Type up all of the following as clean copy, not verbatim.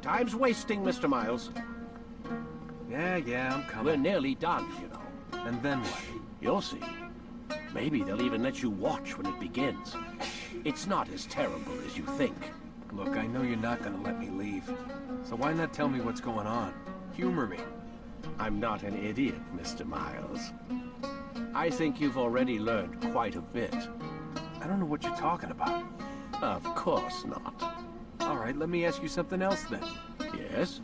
Time's wasting, Mr. Miles. Yeah, I'm coming. We're nearly done, you know. And then what? You'll see. Maybe they'll even let you watch when it begins. It's not as terrible as you think. Look, I know you're not gonna let me leave. So why not tell me what's going on? Humor me. I'm not an idiot, Mr. Miles. I think you've already learned quite a bit. I don't know what you're talking about. Of course not. All right, let me ask you something else then. Yes?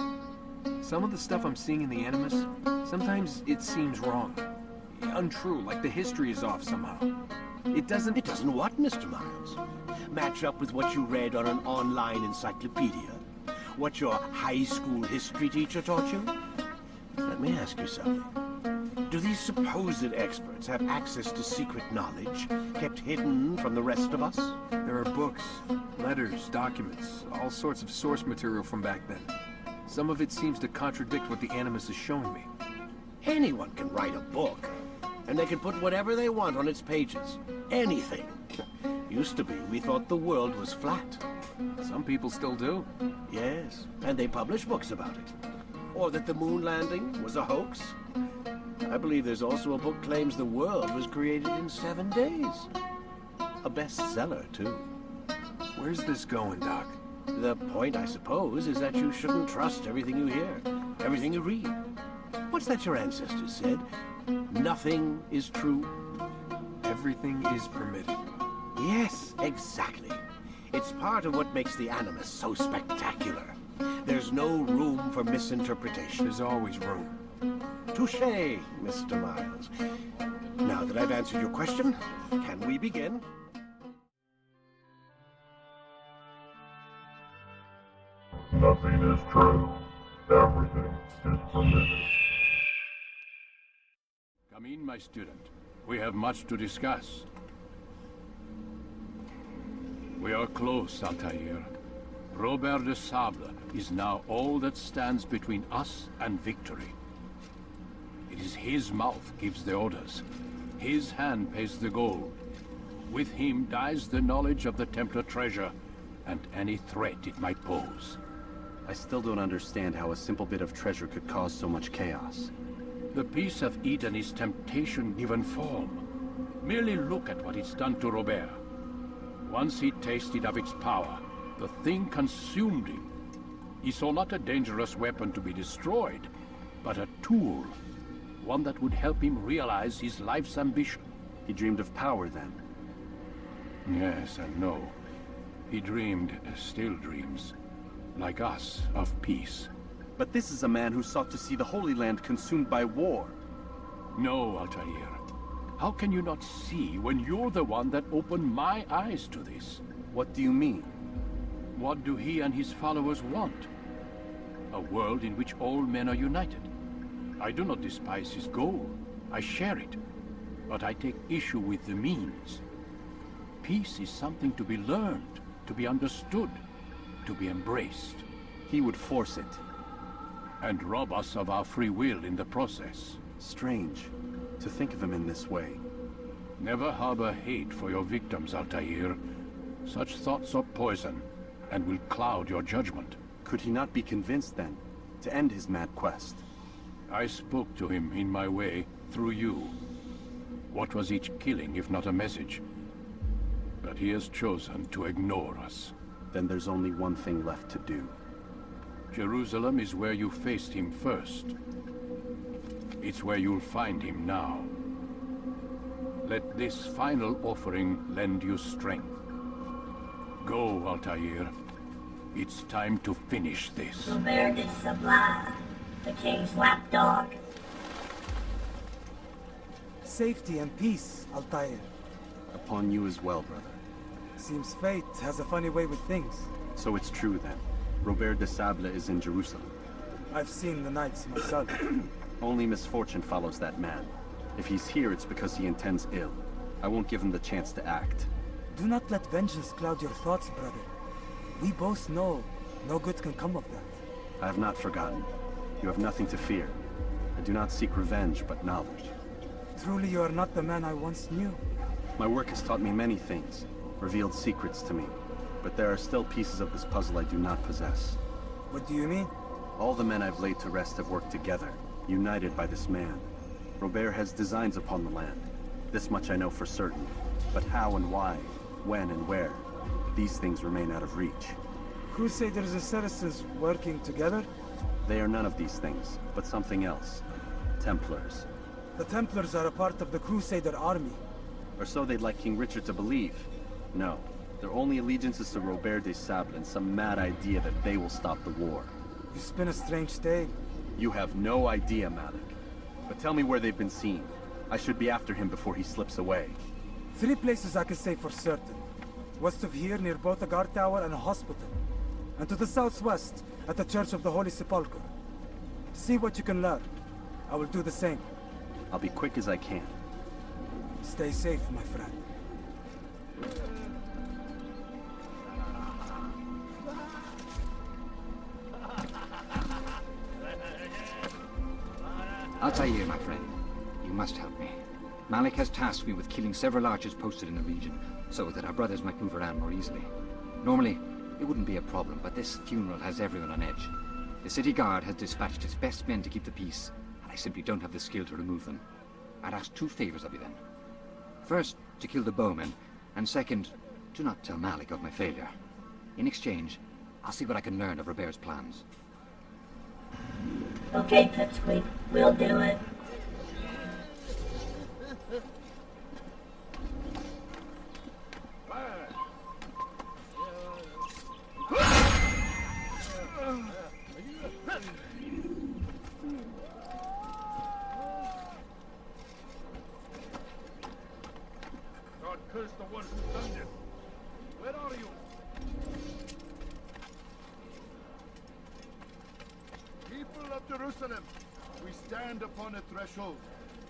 Some of the stuff I'm seeing in the Animus, sometimes it seems wrong. Untrue, like the history is off somehow. It doesn't what, Mr. Miles? Match up with what you read on an online encyclopedia? What your high school history teacher taught you? Let me ask you something. Do these supposed experts have access to secret knowledge kept hidden from the rest of us? There are books, letters, documents, all sorts of source material from back then. Some of it seems to contradict what the Animus is showing me. Anyone can write a book, and they can put whatever they want on its pages. Anything. Used to be, we thought the world was flat. Some people still do. Yes, and they publish books about it. Or that the moon landing was a hoax. I believe there's also a book claims the world was created in 7 days. A bestseller, too. Where's this going, Doc? The point, I suppose, is that you shouldn't trust everything you hear, everything you read. What's that your ancestors said? Nothing is true. Everything is permitted. Yes, exactly. It's part of what makes the Animus so spectacular. There's no room for misinterpretation. There's always room. Touché, Mr. Miles. Now that I've answered your question, can we begin? Nothing is true. Everything is permitted. Come in, my student. We have much to discuss. We are close, Altair. Robert de Sable is now all that stands between us and victory. It is his mouth gives the orders. His hand pays the gold. With him dies the knowledge of the Templar treasure and any threat it might pose. I still don't understand how a simple bit of treasure could cause so much chaos. The piece of Eden is temptation given form. Merely look at what it's done to Robert. Once he tasted of its power, the thing consumed him. He saw not a dangerous weapon to be destroyed, but a tool. One that would help him realize his life's ambition. He dreamed of power then? Yes and no. He dreamed, still dreams, like us, of peace. But this is a man who sought to see the Holy Land consumed by war. No, Altair. How can you not see when you're the one that opened my eyes to this? What do you mean? What do he and his followers want? A world in which all men are united. I do not despise his goal. I share it. But I take issue with the means. Peace is something to be learned, to be understood, to be embraced. He would force it. And rob us of our free will in the process. Strange, to think of him in this way. Never harbor hate for your victims, Altair. Such thoughts are poison, and will cloud your judgment. Could he not be convinced, then, to end his mad quest? I spoke to him in my way, through you. What was each killing, if not a message? But he has chosen to ignore us. Then there's only one thing left to do. Jerusalem is where you faced him first. It's where you'll find him now. Let this final offering lend you strength. Go, Altair. It's time to finish this. Robert de Sable, the king's lapdog. Safety and peace, Altair. Upon you as well, brother. Seems fate has a funny way with things. So it's true, then. Robert de Sable is in Jerusalem. I've seen the knights myself. Only misfortune follows that man. If he's here, it's because he intends ill. I won't give him the chance to act. Do not let vengeance cloud your thoughts, brother. We both know no good can come of that. I have not forgotten. You have nothing to fear. I do not seek revenge, but knowledge. Truly, you are not the man I once knew. My work has taught me many things, revealed secrets to me. But there are still pieces of this puzzle I do not possess. What do you mean? All the men I've laid to rest have worked together, united by this man. Robert has designs upon the land. This much I know for certain. But how and why, when and where, these things remain out of reach. Crusaders and citizens working together? They are none of these things, but something else. Templars. The Templars are a part of the Crusader army. Or so they'd like King Richard to believe. No, their only allegiance is to Robert de Sable and some mad idea that they will stop the war. You spin a strange tale. You have no idea, Malik. But tell me where they've been seen. I should be after him before he slips away. 3 places I can say for certain. West of here, near both a guard tower and a hospital. And to the southwest, at the Church of the Holy Sepulchre. See what you can learn. I will do the same. I'll be quick as I can. Stay safe, my friend. Altair, my friend. You must help me. Malik has tasked me with killing several archers posted in the region, so that our brothers might move around more easily. Normally, it wouldn't be a problem, but this funeral has everyone on edge. The city guard has dispatched its best men to keep the peace, and I simply don't have the skill to remove them. I'd ask 2 favors of you then. First, to kill the bowmen, and second, do not tell Malik of my failure. In exchange, I'll see what I can learn of Robert's plans. Okay, Pipsqueak, we'll do it. God curse the one who's done this. Where are you? People of Jerusalem, we stand upon a threshold.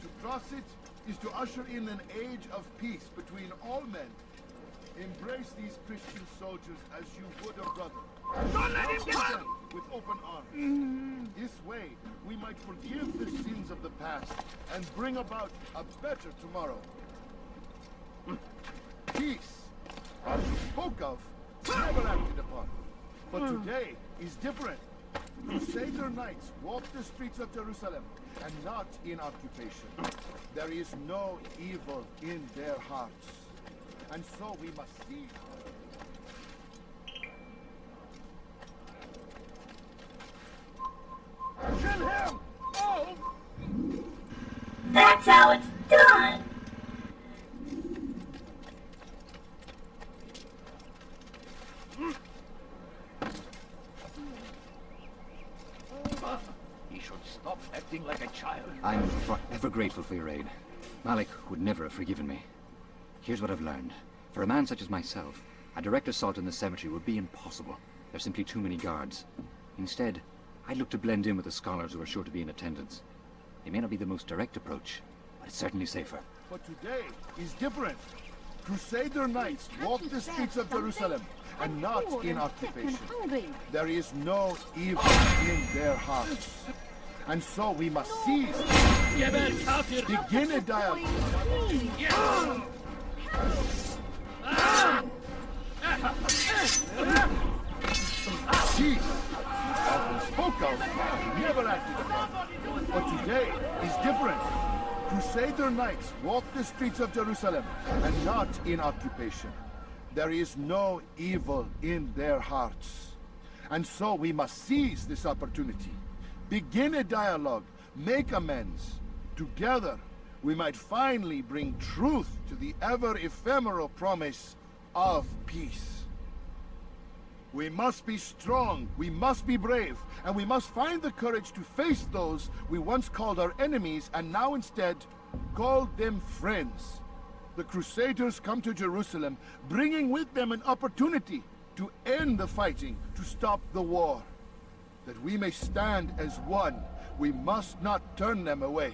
To cross it is to usher in an age of peace between all men. Embrace these Christian soldiers as you would a brother. Don't let him get them with open arms. This way, we might forgive the sins of the past and bring about a better tomorrow. Peace, as you spoke of, never acted upon. But today is different. Crusader knights walk the streets of Jerusalem, and not in occupation. There is no evil in their hearts. And so we must see. Kill him! Oh! That's how it's done! He should stop acting like a child. I'm forever grateful for your aid. Malik would never have forgiven me. Here's what I've learned. For a man such as myself, a direct assault on the cemetery would be impossible. There's simply too many guards. Instead, I'd look to blend in with the scholars who are sure to be in attendance. It may not be the most direct approach, but it's certainly safer. But today is different. Crusader knights walk the streets of Jerusalem, and not in occupation. There is no evil in their hearts. And so we must seize. Begin a dialogue. Peace, often spoke of, never acted upon. But today is different. Crusader knights walk the streets of Jerusalem, and not in occupation. There is no evil in their hearts. And so we must seize this opportunity. Begin a dialogue, make amends. Together, we might finally bring truth to the ever-ephemeral promise of peace. We must be strong, we must be brave, and we must find the courage to face those we once called our enemies and now instead call them friends. The Crusaders come to Jerusalem, bringing with them an opportunity to end the fighting, to stop the war. That we may stand as one, we must not turn them away.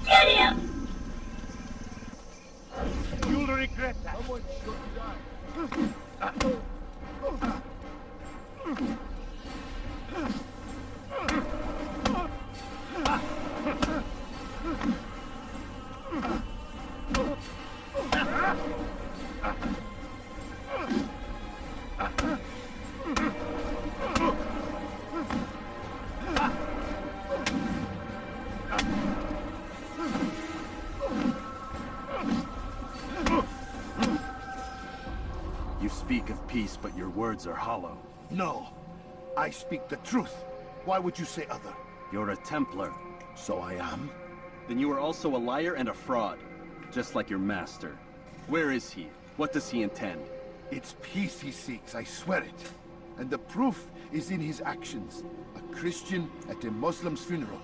Get him! You'll regret that. Someone should die. speak of peace, but your words are hollow. No. I speak the truth. Why would you say other? You're a Templar. So I am? Then you are also a liar and a fraud. Just like your master. Where is he? What does he intend? It's peace he seeks, I swear it. And the proof is in his actions. A Christian at a Muslim's funeral.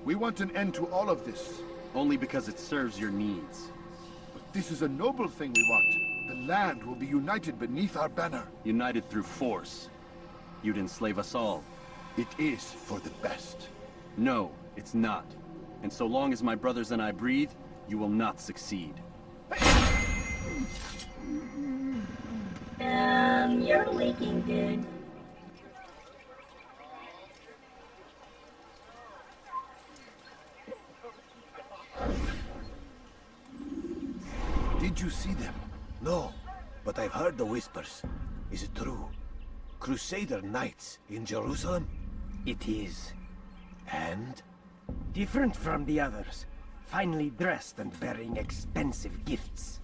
We want an end to all of this. Only because it serves your needs. But this is a noble thing we want. The land will be united beneath our banner. United through force. You'd enslave us all. It is for the best. No, it's not. And so long as my brothers and I breathe, you will not succeed. You're leaking, dude. Did you see them? No, but I've heard the whispers. Is it true? Crusader knights in Jerusalem? It is. And? Different from the others. Finely dressed and bearing expensive gifts.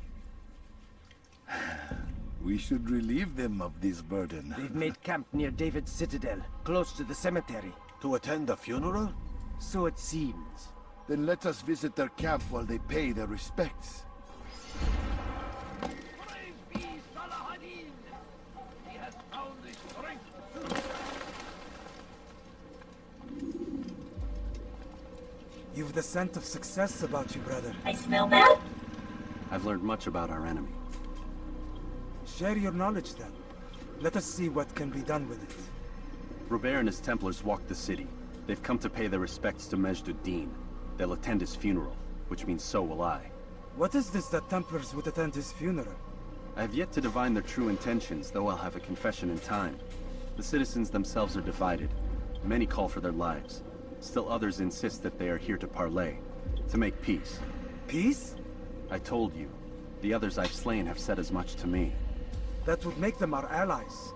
We should relieve them of this burden. They've made camp near David's citadel, close to the cemetery. To attend a funeral? So it seems. Then let us visit their camp while they pay their respects. You've the scent of success about you, brother. I smell bad? I've learned much about our enemy. Share your knowledge then. Let us see what can be done with it. Robert and his Templars walk the city. They've come to pay their respects to Majd-ud-Din. They'll attend his funeral, which means so will I. What is this that Templars would attend his funeral? I have yet to divine their true intentions, though I'll have a confession in time. The citizens themselves are divided. Many call for their lives. Still others insist that they are here to parley, to make peace. Peace? I told you. The others I've slain have said as much to me. That would make them our allies.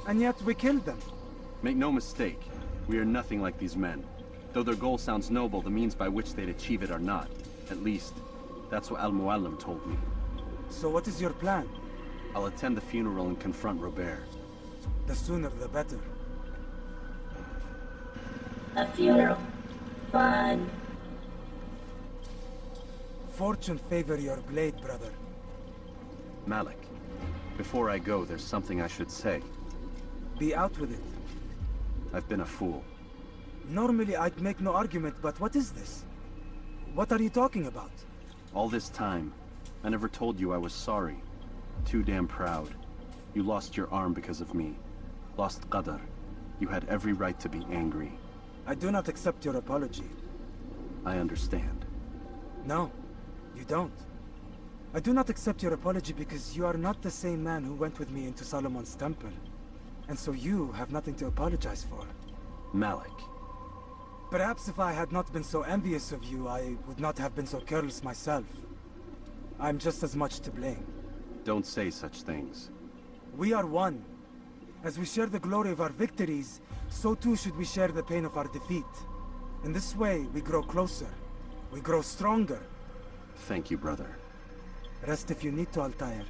And yet we killed them. Make no mistake, we are nothing like these men. Though their goal sounds noble, the means by which they'd achieve it are not. At least, that's what Mualim told me. So what is your plan? I'll attend the funeral and confront Robert. The sooner the better. A funeral. Fun. Fortune favor your blade, brother. Malik, before I go, there's something I should say. Be out with it. I've been a fool. Normally I'd make no argument, but what is this? What are you talking about? All this time, I never told you I was sorry. Too damn proud. You lost your arm because of me. Lost Qadr. You had every right to be angry. I do not accept your apology. I understand. No, you don't. I do not accept your apology because you are not the same man who went with me into Solomon's temple. And so you have nothing to apologize for. Malik. Perhaps if I had not been so envious of you, I would not have been so careless myself. I'm just as much to blame. Don't say such things. We are one. As we share the glory of our victories, so too should we share the pain of our defeat. In this way, we grow closer. We grow stronger. Thank you, brother. Rest if you need to, Altair,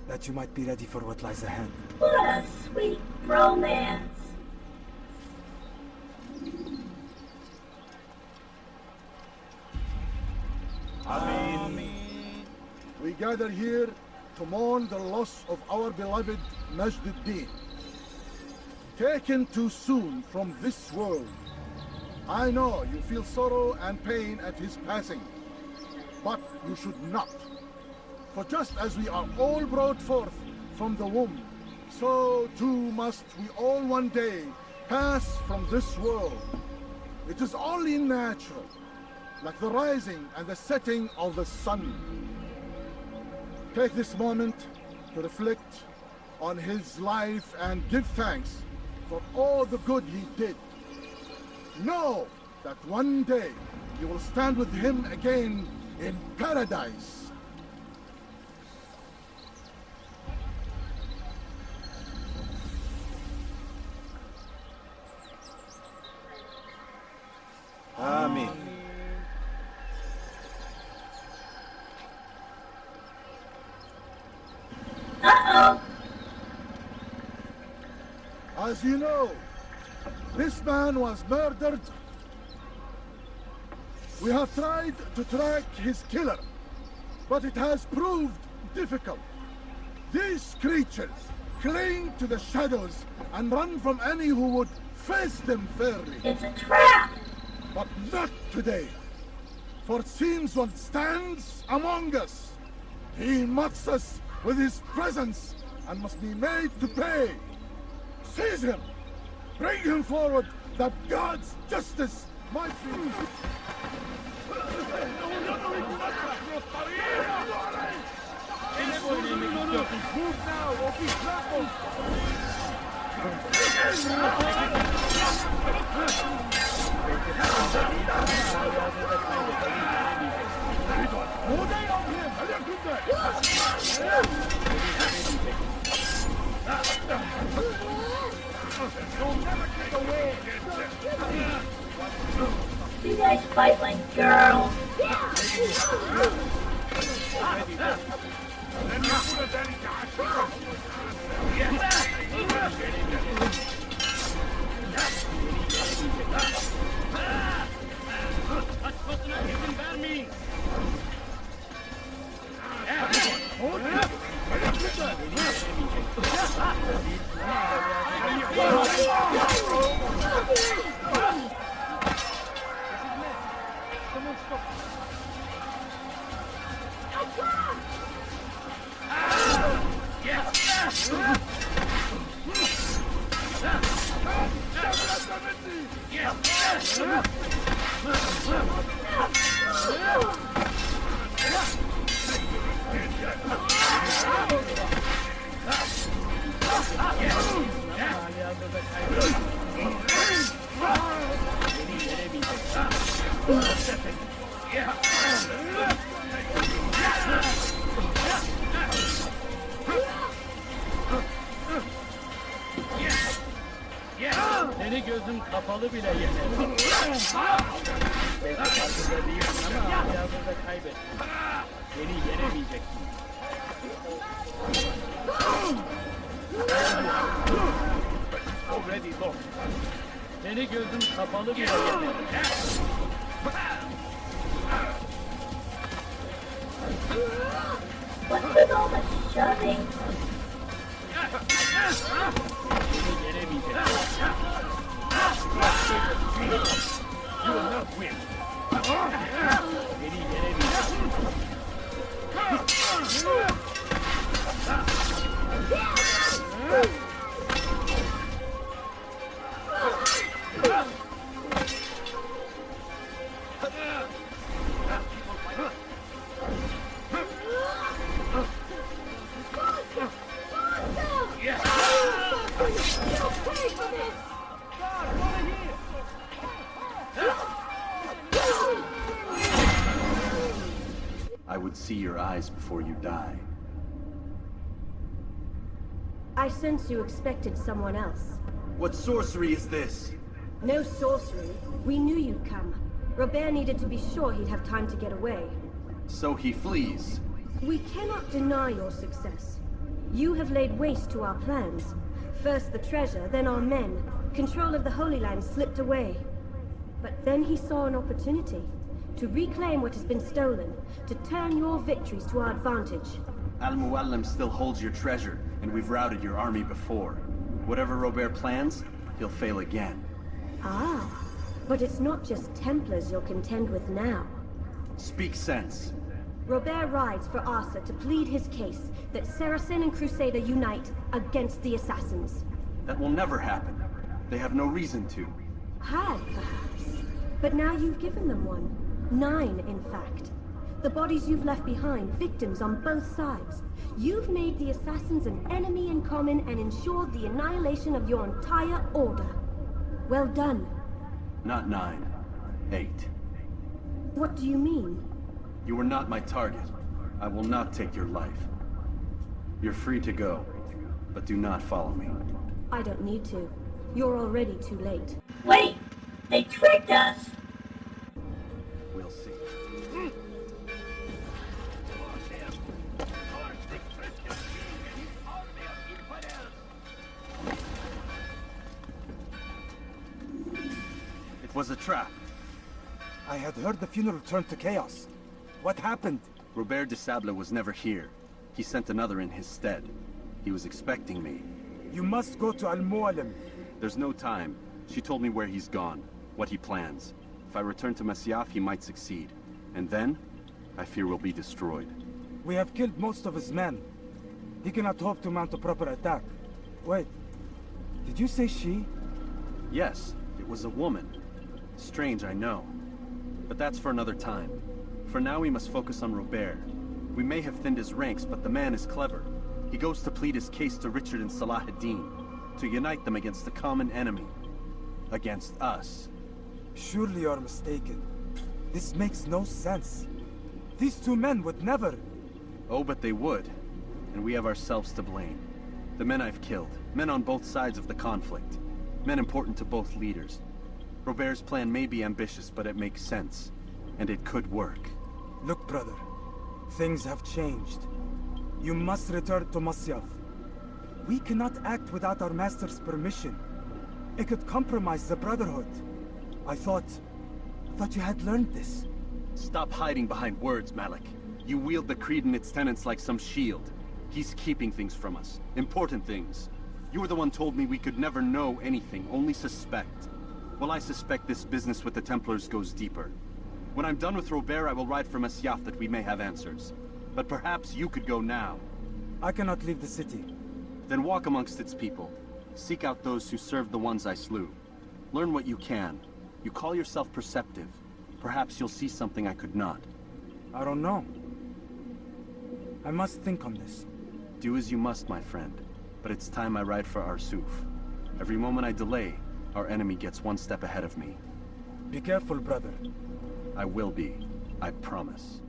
that you might be ready for what lies ahead. What a sweet romance. We gather here to mourn the loss of our beloved Majd-ud-Din. Taken too soon from this world. I know you feel sorrow and pain at his passing, but you should not. For just as we are all brought forth from the womb, so too must we all one day pass from this world. It is only natural, like the rising and the setting of the sun. Take this moment to reflect on his life and give thanks for all the good he did. Know that one day you will stand with him again in paradise. Amen. Uh-oh. As you know, this man was murdered. We have tried to track his killer, but it has proved difficult. These creatures cling to the shadows and run from any who would face them fairly. It's a trap! But not today. For it seems one stands among us. He mocks us with his presence and must be made to pay. Seize him! Bring him forward that God's justice might be. Move now, or be trampled! You guys fight like girls. Seni gözüm kapalı bile yener. Belki farkında değilsin ama hazırda kaybettin. Beni yenemeyeceksin. Already lost. Seni gözüm kapalı bile yener. What's with all the shoving? Beni yenemeyeceksin. You will not win. Beni yenemeyeceksin. I would see your eyes before you die. I sense you expected someone else. What sorcery is this? No sorcery. We knew you'd come. Robert needed to be sure he'd have time to get away. So he flees. We cannot deny your success. You have laid waste to our plans. First the treasure, then our men. Control of the Holy Land slipped away. But then he saw an opportunity. To reclaim what has been stolen. To turn your victories to our advantage. Mualim still holds your treasure, and we've routed your army before. Whatever Robert plans, he'll fail again. Ah, but it's not just Templars you'll contend with now. Speak sense. Robert rides for Asa to plead his case that Saracen and Crusader unite against the Assassins. That will never happen. They have no reason to. Had, perhaps. But now you've given them one. 9, in fact. The bodies you've left behind, victims on both sides. You've made the Assassins an enemy in common and ensured the annihilation of your entire order. Well done. Not 9. 8. What do you mean? You were not my target. I will not take your life. You're free to go, but do not follow me. I don't need to. You're already too late. Wait! They tricked us! We'll see. was a trap. I had heard the funeral turned to chaos. What happened? Robert de Sable was never here. He sent another in his stead. He was expecting me. You must go to Mualim. There's no time. She told me where he's gone, what he plans. If I return to Masyaf, he might succeed. And then, I fear we'll be destroyed. We have killed most of his men. He cannot hope to mount a proper attack. Wait, did you say she? Yes, it was a woman. Strange, I know. But that's for another time. For now, we must focus on Robert. We may have thinned his ranks, but the man is clever. He goes to plead his case to Richard and Salah ad-Din, to unite them against the common enemy. Against us. Surely you're mistaken. This makes no sense. These two men would never... Oh, but they would. And we have ourselves to blame. The men I've killed, men on both sides of the conflict. Men important to both leaders. Robert's plan may be ambitious, but it makes sense. And it could work. Look, brother. Things have changed. You must return to Masyaf. We cannot act without our master's permission. It could compromise the Brotherhood. I thought you had learned this. Stop hiding behind words, Malik. You wield the Creed and its tenets like some shield. He's keeping things from us. Important things. You were the one told me we could never know anything, only suspect. Well, I suspect this business with the Templars goes deeper. When I'm done with Robert, I will ride for Masyaf that we may have answers. But perhaps you could go now. I cannot leave the city. Then walk amongst its people. Seek out those who served the ones I slew. Learn what you can. You call yourself perceptive. Perhaps you'll see something I could not. I don't know. I must think on this. Do as you must, my friend. But it's time I ride for Arsuf. Every moment I delay, our enemy gets one step ahead of me. Be careful, brother. I will be. I promise.